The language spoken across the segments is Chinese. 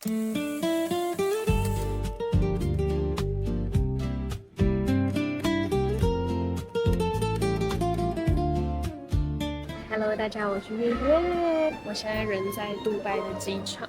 Hello， 大家好，我是月月，我现在人在杜拜的机场。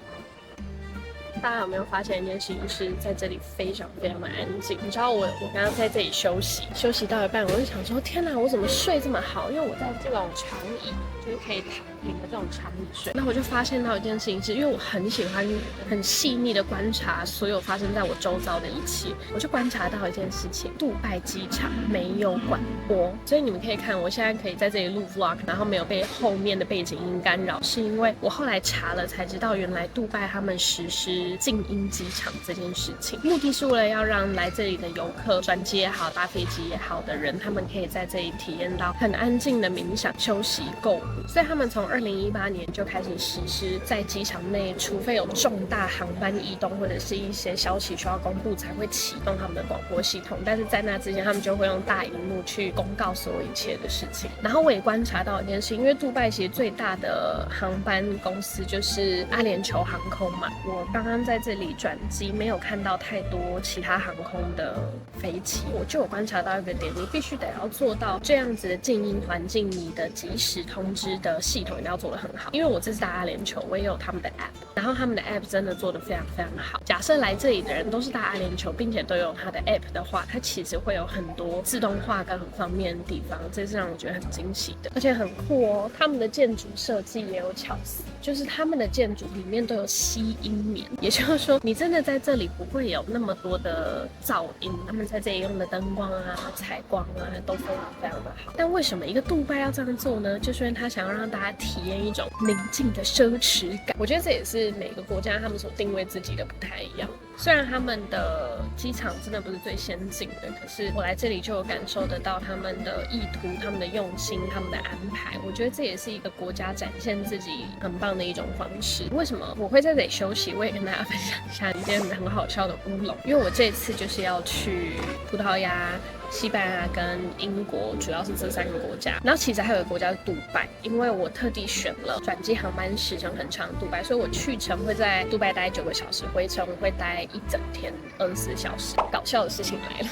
大家有没有发现一件事情是，在这里非常非常的安静？你知道我刚刚在这里休息到一半，我就想说，天哪，我怎么睡这么好？因为我在这种长椅，就是可以躺平的这种长椅睡。那我就发现到一件事情是，因为我很喜欢很细腻的观察所有发生在我周遭的一切，我就观察到一件事情：杜拜机场没有广播，所以你们可以看，我现在可以在这里录 vlog， 然后没有被后面的背景音干扰，是因为我后来查了才知道，原来杜拜他们实施静音机场这件事情，目的是为了要让来这里的游客、转机也好、搭飞机也好的人，他们可以在这里体验到很安静的冥想、休息、购物。所以他们从2018年就开始实施，在机场内，除非有重大航班移动或者是一些消息需要公布，才会启动他们的广播系统。但是在那之前，他们就会用大荧幕去公告所有一切的事情。然后我也观察到一件事，因为杜拜其实最大的航班公司就是阿联酋航空嘛。我刚刚在这里转机，没有看到太多其他航空的飞机，我就有观察到一个点，你必须得要做到这样子的静音环境，你的即时通知的系统一定要做得很好。因为我这次搭阿联酋，我也有他们的 app， 然后他们的 app 真的做得非常非常好。假设来这里的人都是搭阿联酋，并且都有他的 app 的话，它其实会有很多自动化跟很方便的地方，这是让我觉得很惊喜的，而且很酷哦。他们的建筑设计也有巧思，就是他们的建筑里面都有吸音棉，也就是说你真的在这里不会有那么多的噪音。他们在这里用的灯光啊、采光啊都非常非常的好。但为什么一个杜拜要这样做呢？就是因为他想要让大家体验一种宁静的奢侈感。我觉得这也是每个国家他们所定位自己的不太一样。虽然他们的机场真的不是最先进的，可是我来这里就有感受得到他们的意图、他们的用心、他们的安排。我觉得这也是一个国家展现自己很棒的一种方式。为什么我会在这里休息？我也跟大家分享一下一件很好笑的乌龙。因为我这次就是要去葡萄牙、西班牙跟英国，主要是这3个国家。然后其实还有一个国家是杜拜，因为我特地选了转机航班时程很长的杜拜，所以我去程会在杜拜待9个小时，回程我会待一整天24小时。搞笑的事情来了。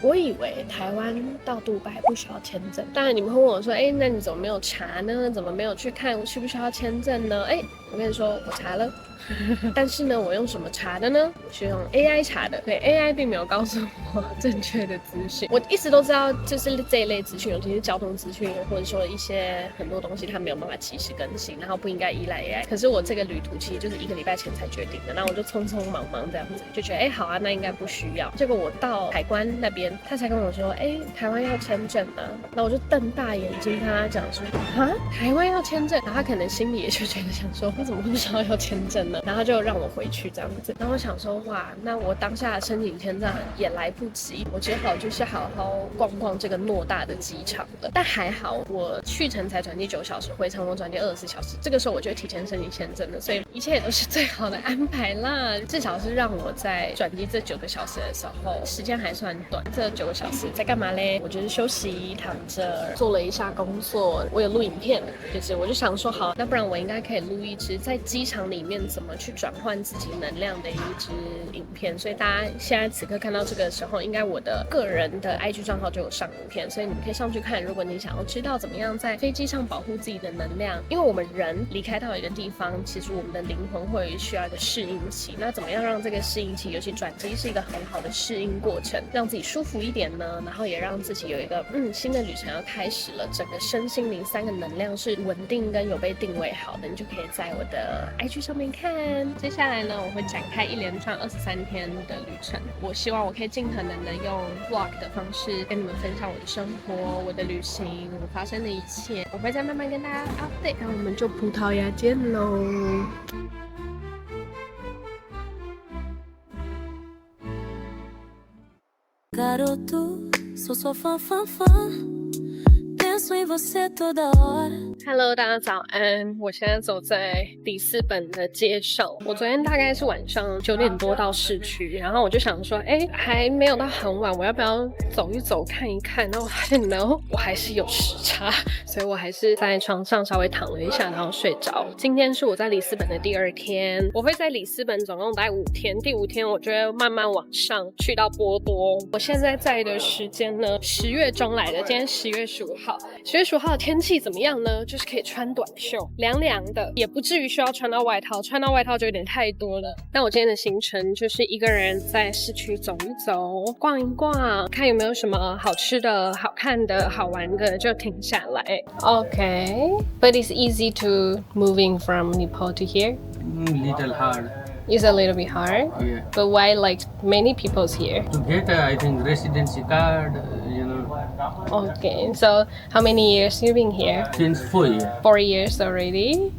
我以为台湾到杜拜不需要签证，当然你们会问我说，那你怎么没有查呢？怎么没有去看需不需要签证呢？我跟你说，我查了。但是呢，我用什么查的呢？我是用 AI 查的。对 ，AI 并没有告诉我正确的资讯。我一直都知道，就是这一类资讯，尤其是交通资讯，或者说一些很多东西它没有办法及时更新，然后不应该依赖 AI。可是我这个旅途其实就是1个礼拜前才决定的，然后我就匆匆忙忙这样子，就觉得好啊，那应该不需要。结果我到海关那边，他才跟我说，台湾要签证啊。那我就瞪大眼睛跟他讲说，啊，台湾要签证？然后他可能心里也就觉得想说，我怎么会不知道要签证呢？然后就让我回去这样子，然后我想说，哇，那我当下申请签证也来不及，我只好就是好好逛逛这个偌大的机场了。但还好，我去程才转机9小时，回程我转机24小时，这个时候我就提前申请签证了，所以一切也都是最好的安排啦。至少是让我在转机这9个小时的时候，时间还算短。这9个小时在干嘛嘞？我就是休息，躺着，做了一下工作。我有录影片，就是我就想说，好，那不然我应该可以录一支在机场里面怎么去转换自己能量的一支影片。所以大家现在此刻看到这个时候，应该我的个人的 IG 账号就有上影片，所以你们可以上去看。如果你想要知道怎么样在飞机上保护自己的能量，因为我们人离开到一个地方，其实我们的灵魂会需要一个适应期。那怎么样让这个适应期，尤其转机是一个很好的适应过程，让自己舒服一点呢？然后也让自己有一个新的旅程要开始了，整个身心灵3个能量是稳定跟有被定位好的，你就可以在我的 IG 上面看。接下来呢，我会展开一连串23天的旅程。我希望我可以尽可能的用 vlog 的方式跟你们分享我的生活、我的旅行、我发生的一切。我会再慢慢跟大家 update。那我们就葡萄牙见喽。Garoto, sou sua fã, fã, fã. Penso em você toda hora. Hello， 大家早安！我现在走在里斯本的街上。我昨天大概是晚上9点多到市区，然后我就想说，还没有到很晚，我要不要走一走看一看？然后我发现呢，我还是有时差，所以我还是在床上稍微躺了一下，然后睡着。今天是我在里斯本的第2天，我会在里斯本总共待5天，第5天我就会慢慢往上去到波多。我现在在的时间呢，10月中来的，今天10月15号。10月15号的天气怎么样呢？就是可以穿短袖，凉凉的，也不至于需要穿到外套，穿到外套就有点太多了。那我今天的行程就是一个人在市区走一走，逛一逛，看有没有什么好吃的、好看的、好玩的，就停下来。Okay, but it's easy to moving from Nepal to here? Little hard. It's a little bit hard? Yeah. But why like many people's here? To get, I think, residency card, Okay, so how many years you been here? since 4 years. 4 years already?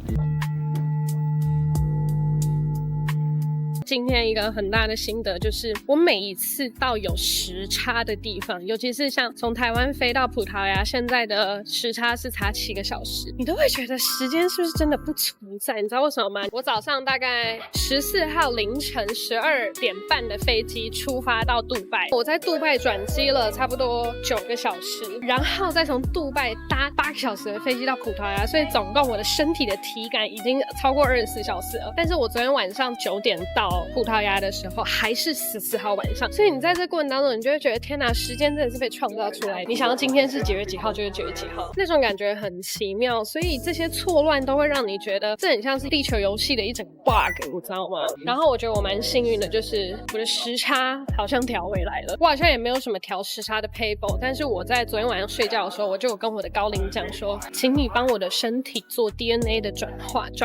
今天一个很大的心得就是，我每一次到有时差的地方，尤其是像从台湾飞到葡萄牙，现在的时差是差7个小时，你都会觉得时间是不是真的不存在？你知道为什么吗？我早上大概14号凌晨12点半的飞机出发到杜拜，我在杜拜转机了差不多9个小时，然后再从杜拜搭8个小时的飞机到葡萄牙，所以总共我的身体的体感已经超过24小时了。但是我昨天晚上9点到葡萄牙的时候还是14号晚上，所以你在这过程当中，你就会觉得天哪，时间真的是被创造出来。你想要今天是几月几号就是几月几号，那种感觉很奇妙。所以这些错乱都会让你觉得这很像是地球游戏的一整 bug， 你知道吗？然后我觉得我蛮幸运的，就是我的时差好像调回来了。我好像也没有什么调时差的 paper， 但是我在昨天晚上睡觉的时候，我就有跟我的高龄讲说，请你帮我的身体做 DNA 的转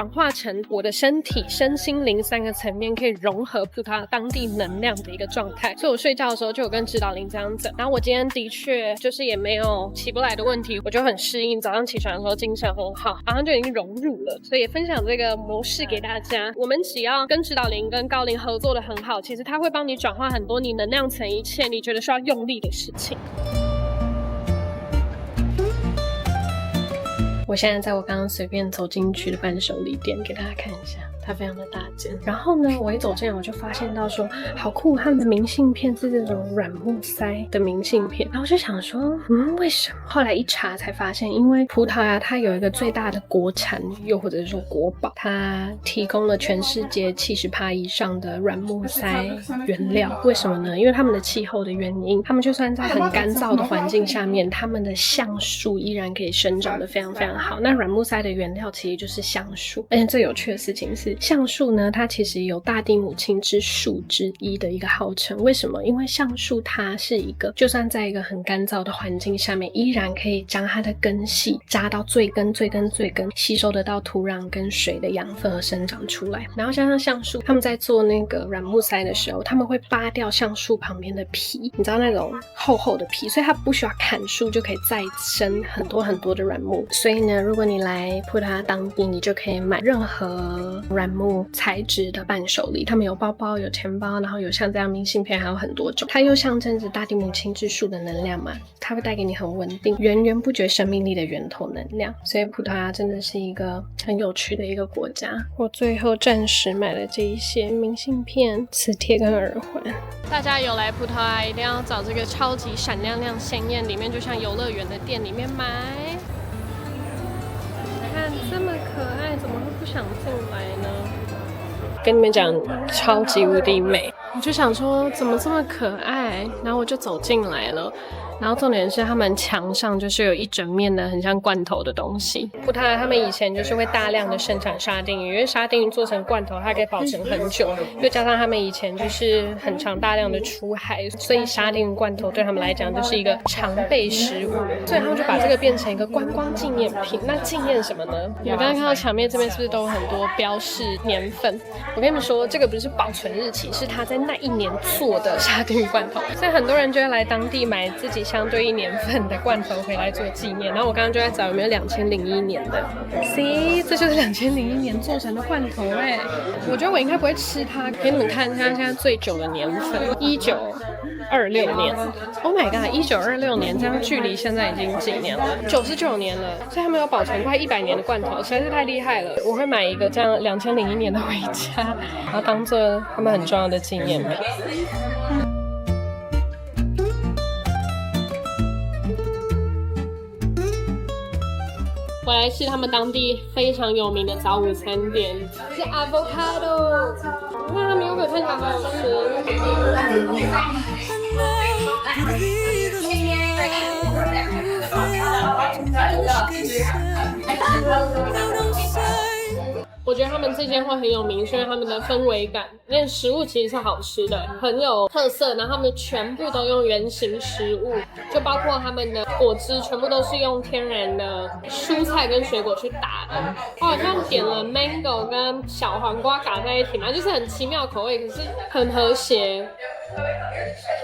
化成我的身体、身心灵3个层面可以融合葡萄牙当地能量的一个状态。所以我睡觉的时候就有跟指导灵这样子。然后我今天的确就是也没有起不来的问题，我就很适应，早上起床的时候精神很好，马上就已经融入了。所以也分享这个模式给大家。我们只要跟指导灵跟高灵合作的很好，其实它会帮你转化很多你能量层一切你觉得需要用力的事情。我现在在我刚刚随便走进去的伴手礼店，给大家看一下。它非常的大间，然后呢，我一走进来我就发现到说，好酷，他们的明信片是这种软木塞的明信片，然后我就想说，为什么？后来一查才发现，因为葡萄牙它有一个最大的国产，又或者是说国宝，它提供了全世界70%以上的软木塞原料。为什么呢？因为他们的气候的原因，他们就算在很干燥的环境下面，他们的橡树依然可以生长得非常非常好。那软木塞的原料其实就是橡树，而且最有趣的事情是，橡树呢，它其实有大地母亲之树之一的一个号称。为什么？因为橡树它是一个，就算在一个很干燥的环境下面，依然可以将它的根系扎到最根，吸收得到土壤跟水的养分而生长出来。然后加上橡树，他们在做那个软木塞的时候，他们会扒掉橡树旁边的皮，你知道那种厚厚的皮，所以它不需要砍树就可以再生很多很多的软木。所以呢，如果你来葡萄牙当地，你就可以买任何软木材质的伴手礼，他们有包包，有钱包，然后有像这样明信片，还有很多种。它又象征着大地母亲之树的能量嘛，它会带给你很稳定、源源不绝生命力的源头能量。所以葡萄牙真的是一个很有趣的一个国家。我最后暂时买了这一些明信片、磁贴跟耳环。大家有来葡萄牙一定要找这个超级闪亮亮、鲜艳，里面就像游乐园的店里面买。看这么可爱，怎么会不想进来呢？跟你们讲，超级无敌美。我就想说，怎么这么可爱？然后我就走进来了。然后重点是他们墙上就是有一整面的很像罐头的东西。葡萄牙他们以前就是会大量的生产沙丁鱼，因为沙丁鱼做成罐头它可以保存很久，又加上他们以前就是很常大量的出海，所以沙丁鱼罐头对他们来讲就是一个常备食物，所以他们就把这个变成一个观光纪念品。那纪念什么呢？你们刚刚看到墙面这边是不是都有很多标示年份？我跟你们说，这个不是保存日期，是他在那一年做的沙丁鱼罐头，所以很多人就会来当地买自己相对应年份的罐头回来做纪念。然后我刚刚就在找有没有2001年的。See， 这就是2001年做成的罐头哎。我觉得我应该不会吃它。给你们看一下现在最久的年份，1926年。Oh my god，1926年，这样距离现在已经几年了？99年了。所以他们有保存快100年的罐头，实在是太厉害了。我会买一个这样2001年的回家，然后当做他们很重要的纪念品。我来吃他们当地非常有名的早午餐店，是 avocado。哇，他们有可看起来好好吃。我觉得他们这间会很有名，是因为他们的氛围感，那食物其实是好吃的，很有特色。然后他们全部都用原型食物，就包括他们的果汁，全部都是用天然的蔬菜跟水果去打的。我好像点了 mango 跟小黄瓜打在一起嘛，就是很奇妙口味，可是很和谐。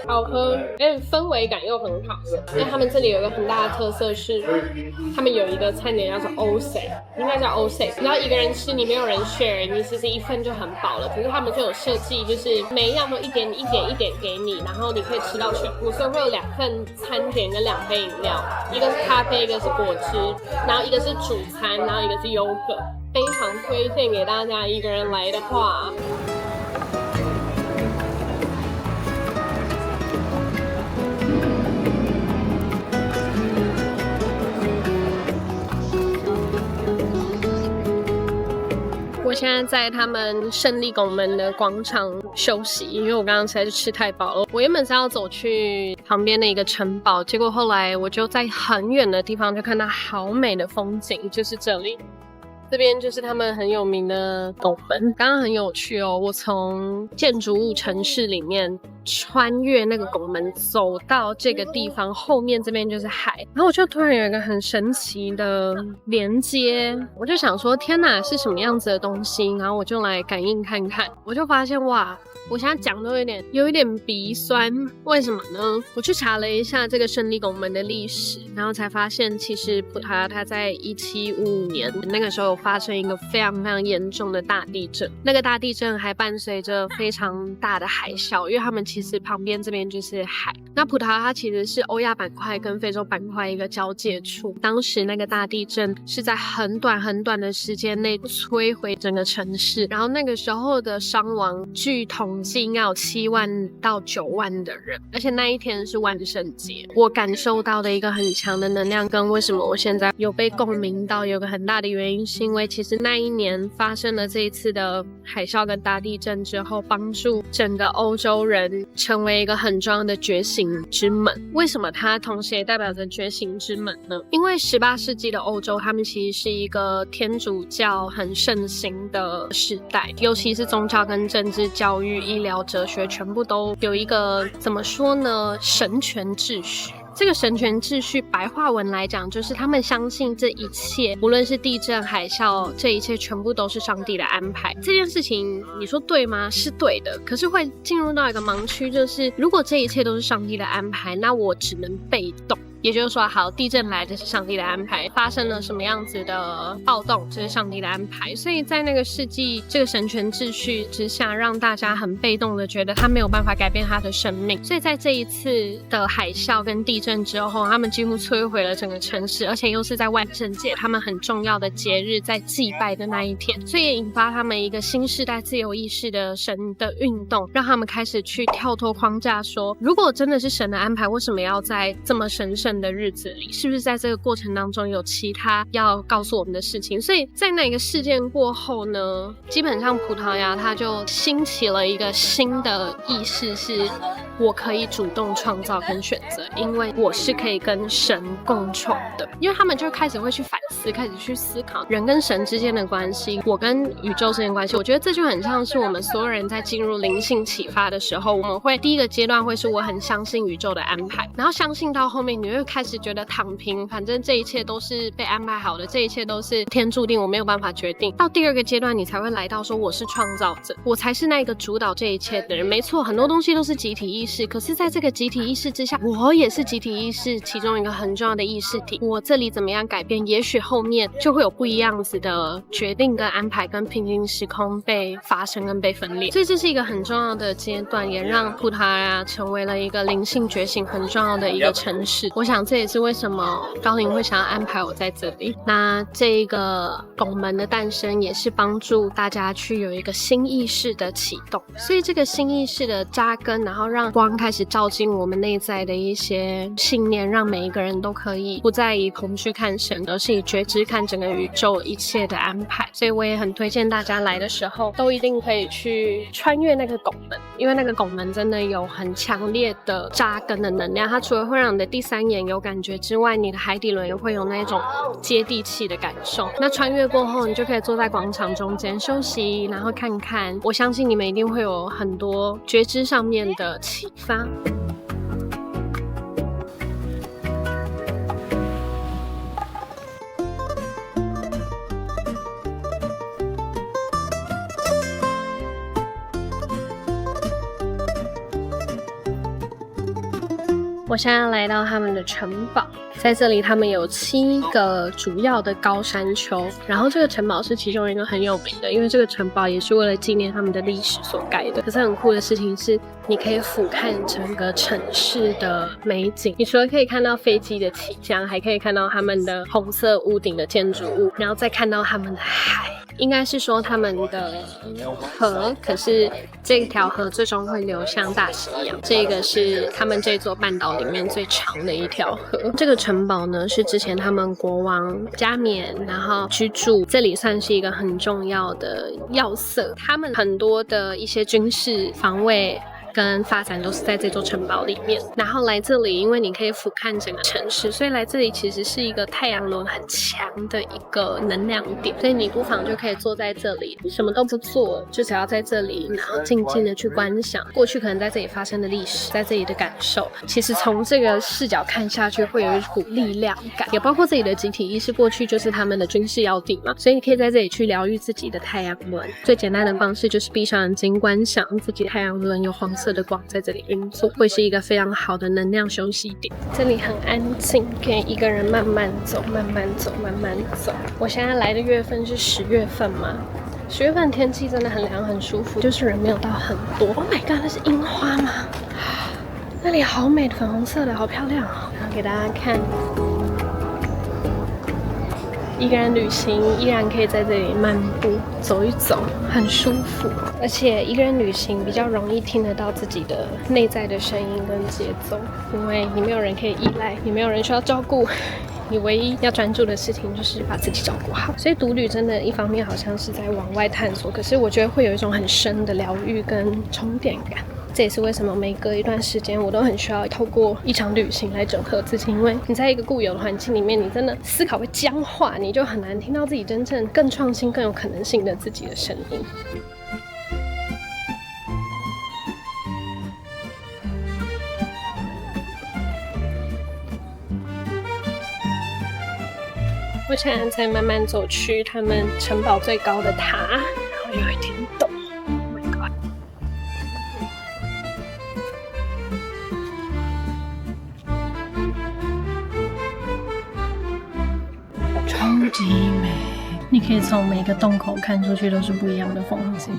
好喝，而且氛围感又很好。因为他们这里有一个很大的特色是，他们有一个餐点叫做 OC， 应该叫 OC。然后一个人吃，你没有人 share， 你其实一份就很饱了。可是他们就有设计，就是每一样都一点给你，然后你可以吃到全部。所以会有2份餐点跟2杯饮料，一个是咖啡，一个是果汁，然后一个是主餐，然后一个是优格。非常推荐给大家，一个人来的话。我现在在他们胜利拱门的广场休息，因为我刚刚实在是吃太饱了。我原本是要走去旁边的一个城堡，结果后来我就在很远的地方就看到好美的风景，就是这里。这边就是他们很有名的拱门，刚刚很有趣哦。我从建筑物城市里面穿越那个拱门，走到这个地方，后面这边就是海，然后我就突然有一个很神奇的连接，我就想说天哪，是什么样子的东西？然后我就来感应看看，我就发现哇，我现在讲都有一点鼻酸，为什么呢？我去查了一下这个胜利拱门的历史，然后才发现其实葡萄牙它在1755年那个时候发生一个非常非常严重的大地震，那个大地震还伴随着非常大的海啸，因为他们其实旁边这边就是海。那葡萄牙它其实是欧亚板块跟非洲板块一个交界处，当时那个大地震是在很短的时间内摧毁整个城市，然后那个时候的伤亡据统计应该有7万到9万的人，而且那一天是万圣节。我感受到的一个很强的能量，跟为什么我现在有被共鸣到，有个很大的原因是因为其实那一年发生了这一次的海啸跟大地震之后，帮助整个欧洲人成为一个很重要的觉醒之门。为什么它同时也代表着觉醒之门呢？因为18世纪的欧洲，他们其实是一个天主教很盛行的时代，尤其是宗教跟政治、教育、医疗、哲学，全部都有一个怎么说呢？神权秩序。这个神权秩序白话文来讲，就是他们相信这一切，无论是地震、海啸，这一切全部都是上帝的安排。这件事情你说对吗？是对的，可是会进入到一个盲区，就是如果这一切都是上帝的安排，那我只能被动。也就是说，好，地震来这是上帝的安排，发生了什么样子的暴动，这是上帝的安排。所以在那个世纪这个神权秩序之下，让大家很被动的觉得他没有办法改变他的生命。所以在这一次的海啸跟地震之后，他们几乎摧毁了整个城市，而且又是在万圣节，他们很重要的节日，在祭拜的那一天，所以也引发他们一个新世代自由意识的神的运动，让他们开始去跳脱框架说，如果真的是神的安排，为什么要在这么神圣的日子里？是不是在这个过程当中有其他要告诉我们的事情？所以在那个事件过后呢，基本上葡萄牙它就兴起了一个新的意识，是我可以主动创造跟选择，因为我是可以跟神共创的。因为他们就开始会去反思，开始去思考人跟神之间的关系，我跟宇宙之间的关系。我觉得这就很像是我们所有人在进入灵性启发的时候，我们会第一个阶段会是我很相信宇宙的安排，然后相信到后面你会开始觉得躺平，反正这一切都是被安排好的，这一切都是天注定，我没有办法决定。到第二个阶段你才会来到说我是创造者，我才是那个主导这一切的人。没错，很多东西都是集体意识，可是在这个集体意识之下，我也是集体意识其中一个很重要的意识体。我这里怎么样改变，也许后面就会有不一样子的决定跟安排跟平行时空被发生跟被分裂。所以这是一个很重要的阶段，也让葡萄牙成为了一个灵性觉醒很重要的一个城市。我想这也是为什么高灵会想要安排我在这里。那这个拱门的诞生也是帮助大家去有一个新意识的启动，所以这个新意识的扎根，然后让光开始照进我们内在的一些信念，让每一个人都可以不再以恐惧看神，而是以觉知看整个宇宙一切的安排。所以我也很推荐大家来的时候都一定可以去穿越那个拱门，因为那个拱门真的有很强烈的扎根的能量，它除了会让你的第三眼有感觉之外，你的海底轮也会有那种接地气的感受。那穿越过后，你就可以坐在广场中间休息，然后看看，我相信你们一定会有很多觉知上面的启发。我现在来到他们的城堡，在这里他们有7个主要的高山丘，然后这个城堡是其中一个很有名的，因为这个城堡也是为了纪念他们的历史所盖的。可是很酷的事情是，你可以俯瞰整个城市的美景，你除了可以看到飞机的起降，还可以看到他们的红色屋顶的建筑物，然后再看到他们的海，应该是说他们的河，可是这条河最终会流向大西洋。这个是他们这座半岛里面最长的一条河。这个城堡呢，是之前他们国王加冕然后居住，这里算是一个很重要的要塞。他们很多的一些军事防卫跟发展都是在这座城堡里面。然后来这里，因为你可以俯瞰整个城市，所以来这里其实是一个太阳轮很强的一个能量点，所以你不妨就可以坐在这里，什么都不做，就只要在这里，然后静静的去观想过去可能在这里发生的历史，在这里的感受。其实从这个视角看下去，会有一股力量感，也包括自己的集体意识，过去就是他们的军事要地嘛，所以你可以在这里去疗愈自己的太阳轮。最简单的方式就是闭上眼睛观想自己太阳轮有黄色的光在这里运作，会是一个非常好的能量休息点。这里很安静，可以一个人慢慢走慢慢走慢慢走。我现在来的月份是10月份嘛，10月份天气真的很凉很舒服，就是人没有到很多。 Oh my god， 那是樱花吗？那里好美的粉红色的，好漂亮哦。然后给大家看，一个人旅行依然可以在这里漫步走一走，很舒服。而且一个人旅行比较容易听得到自己的内在的声音跟节奏，因为你没有人可以依赖，你没有人需要照顾，你唯一要专注的事情就是把自己照顾好。所以独旅真的一方面好像是在往外探索，可是我觉得会有一种很深的疗愈跟充电感。这也是为什么每隔一段时间我都很需要透过一场旅行来整合自己，因为你在一个固有的环境里面，你真的思考会僵化，你就很难听到自己真正更创新更有可能性的自己的声音。我现在在慢慢走去他们城堡最高的塔，然后有一点陡。超级美，你可以从每个洞口看出去都是不一样的风景。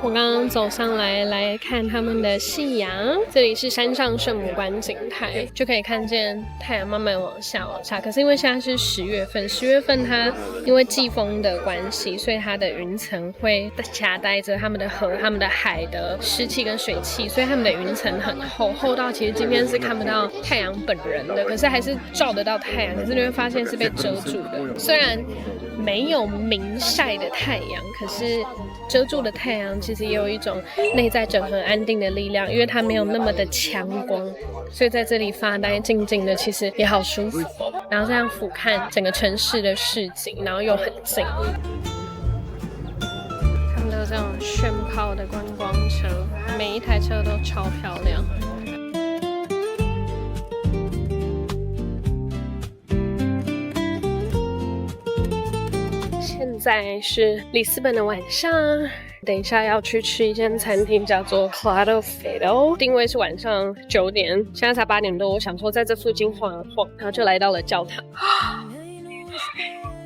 我刚刚走上来看他们的夕阳，这里是山上圣母观景台，就可以看见太阳慢慢往下。可是因为现在是10月份，10月份它因为季风的关系，所以它的云层会夹带着他们的河、他们的海的湿气跟水汽，所以他们的云层很厚，厚到其实今天是看不到太阳本人的，可是还是照得到太阳，可是你会发现是被遮住的。虽然没有明晒的太阳，可是遮住的太阳其实也有一种内在整合安定的力量，因为它没有那么的强光，所以在这里发呆静静的其实也好舒服。然后这样俯瞰整个城市的市景，然后又很近。看到这种炫炮的观光车，每一台车都超漂亮。现在是里斯本的晚上，等一下要去吃一间餐厅，叫做 Claro Fado， 定位是晚上9点，现在才8点多。我想说在这附近晃一晃，然后就来到了教堂。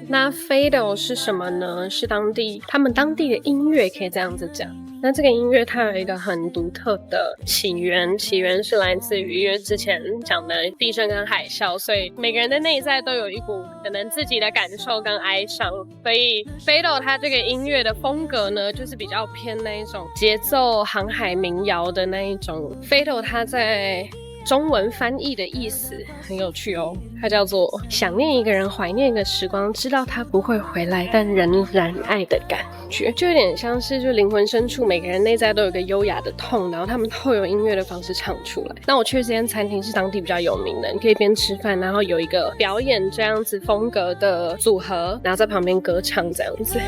那 Fado 是什么呢？是他们当地的音乐，可以这样子讲。那这个音乐它有一个很独特的起源是来自于因为之前讲的地震跟海啸，所以每个人的内在都有一股可能自己的感受跟哀伤，所以 Fado 它这个音乐的风格呢，就是比较偏那一种节奏航海民谣的那一种。Fado 它在中文翻译的意思很有趣哦，它叫做想念一个人，怀念一个时光，知道他不会回来，但仍然爱的感觉，就有点像是就灵魂深处每个人内在都有一个优雅的痛，然后他们透过音乐的方式唱出来。那我去这间餐厅是当地比较有名的，你可以边吃饭，然后有一个表演这样子风格的组合，然后在旁边歌唱这样子。